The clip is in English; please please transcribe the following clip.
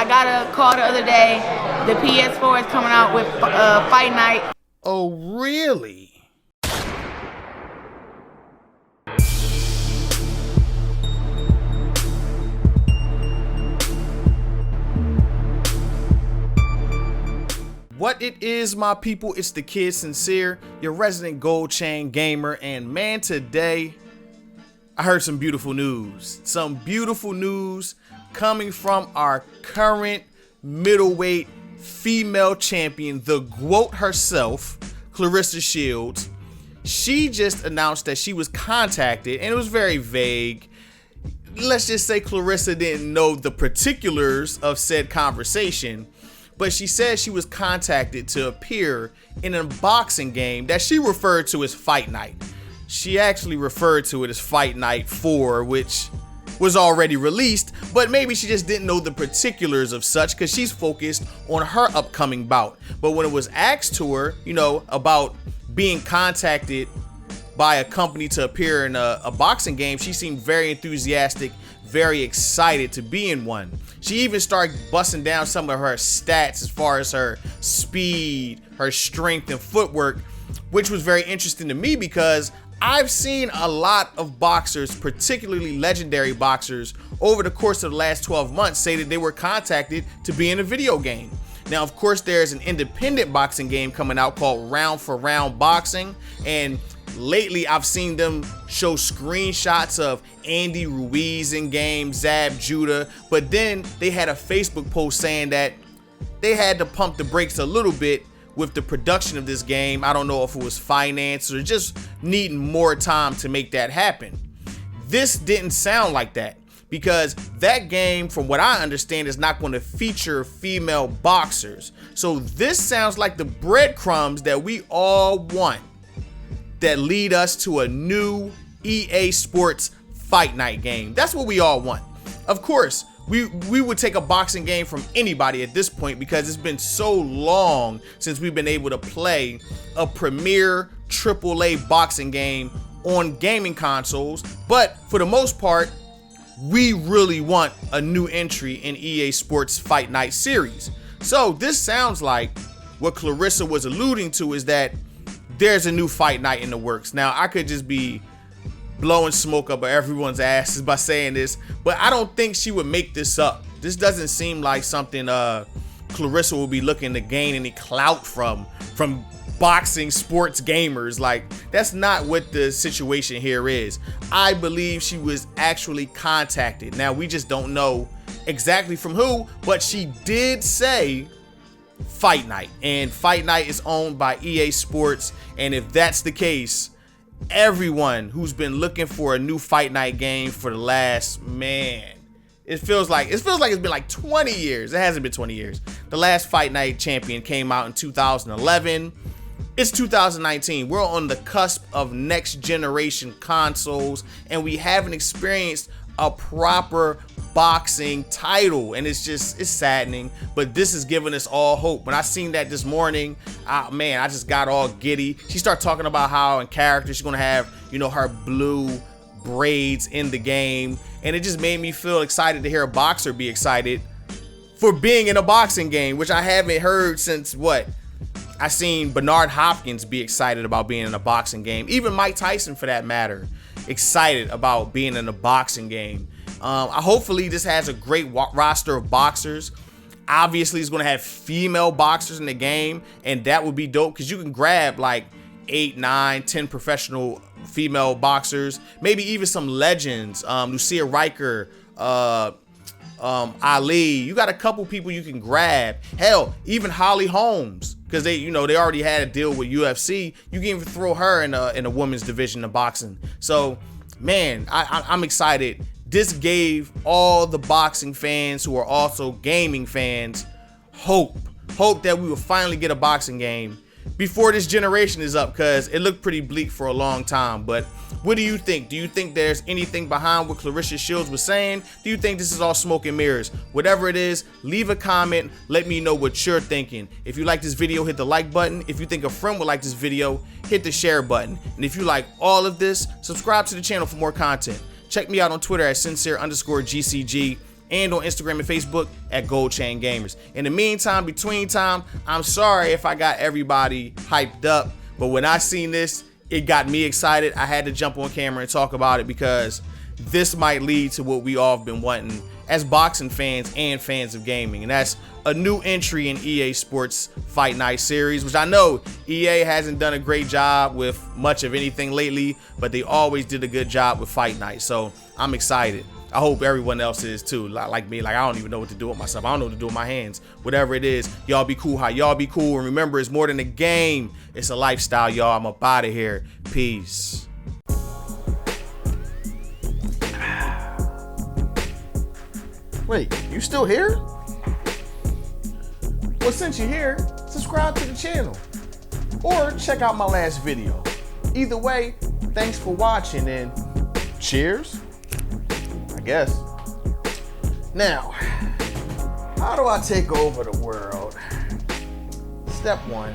I got a call the other day. The PS4 is coming out with Fight Night. Oh, really? What it is, my people, it's the kid Sincere, your resident gold chain gamer, and man, today I heard some beautiful news. Some beautiful news coming from our current middleweight female champion, the GOAT herself, Clarissa Shields. She just announced that she was contacted, and it was very vague. Let's just say Clarissa didn't know the particulars of said conversation, but she said she was contacted to appear in a boxing game that she referred to as Fight Night. She actually referred to it as Fight Night 4, which was already released, but maybe she just didn't know the particulars of such because she's focused on her upcoming bout. But when it was asked to her, about being contacted by a company to appear in a boxing game, she seemed very enthusiastic, very excited to be in one. She even started busting down some of her stats as far as her speed, her strength, and footwork, which was very interesting to me because I've seen a lot of boxers, particularly legendary boxers, over the course of the last 12 months say that they were contacted to be in a video game. Now, of course, there's an independent boxing game coming out called Round for Round Boxing, and lately I've seen them show screenshots of Andy Ruiz in game, Zab Judah, but then they had a Facebook post saying that they had to pump the brakes a little bit with the production of this game. I don't know if it was finance or just needing more time to make that happen. This didn't sound like that because that game, from what I understand, is not going to feature female boxers. So this sounds like the breadcrumbs that we all want that lead us to a new EA Sports Fight Night game. That's what we all want. Of course, we would take a boxing game from anybody at this point because it's been so long since we've been able to play a premier AAA boxing game on gaming consoles. But for the most part, we really want a new entry in EA Sports Fight Night series. So this sounds like what Clarissa was alluding to is that there's a new Fight Night in the works. Now, I could just be blowing smoke up everyone's asses by saying this, but I don't think she would make this up. This doesn't seem like something Clarissa will be looking to gain any clout from boxing sports gamers. Like, that's not what the situation here is. I believe she was actually contacted. Now, we just don't know exactly from who, but she did say Fight Night, and Fight Night is owned by EA Sports, and if that's the case, everyone who's been looking for a new Fight Night game for the last, it feels like it's been like 20 years. It hasn't been 20 years. The last Fight Night champion came out in 2011. It's 2019. We're on the cusp of next generation consoles, and we haven't experienced a proper boxing title, and it's saddening, but this is giving us all hope. When I seen that this morning, I just got all giddy. She started talking about how in character she's gonna have her blue braids in the game, and it just made me feel excited to hear a boxer be excited for being in a boxing game, which I haven't heard since I seen Bernard Hopkins be excited about being in a boxing game. Even Mike Tyson, for that matter, excited about being in a boxing game. Hopefully this has a great roster of boxers. Obviously it's going to have female boxers in the game, and that would be dope because you can grab like 8, 9, 10 professional female boxers, maybe even some legends, Lucia Riker, Ali. You got a couple people you can grab. Hell, even Holly Holmes, because they already had a deal with UFC. You can even throw her in a women's division of boxing. So, man, I'm excited. This gave all the boxing fans who are also gaming fans hope that we will finally get a boxing game before this generation is up, because it looked pretty bleak for a long time. But what do you think? Do you think there's anything behind what Clarissa Shields was saying? Do you think this is all smoke and mirrors? Whatever it is, leave a comment. Let me know what you're thinking. If you like this video, hit the like button. If you think a friend would like this video, hit the share button. And if you like all of this, subscribe to the channel for more content. Check me out on Twitter at sincere_GCG. and on Instagram and Facebook at GoldChainGamers. In the meantime, between time, I'm sorry if I got everybody hyped up, but when I seen this, it got me excited. I had to jump on camera and talk about it because this might lead to what we all have been wanting as boxing fans and fans of gaming, and that's a new entry in EA Sports Fight Night series, which I know EA hasn't done a great job with much of anything lately, but they always did a good job with Fight Night, so I'm excited. I hope everyone else is too, like me. Like, I don't even know what to do with myself. I don't know what to do with my hands. Whatever it is, y'all be cool how y'all be cool, and remember, it's more than a game, it's a lifestyle, y'all. I'm up out of here. Peace. Wait, you still here? Well, since you're here, subscribe to the channel or check out my last video. Either way, thanks for watching and cheers, I guess. Now, how do I take over the world? Step 1,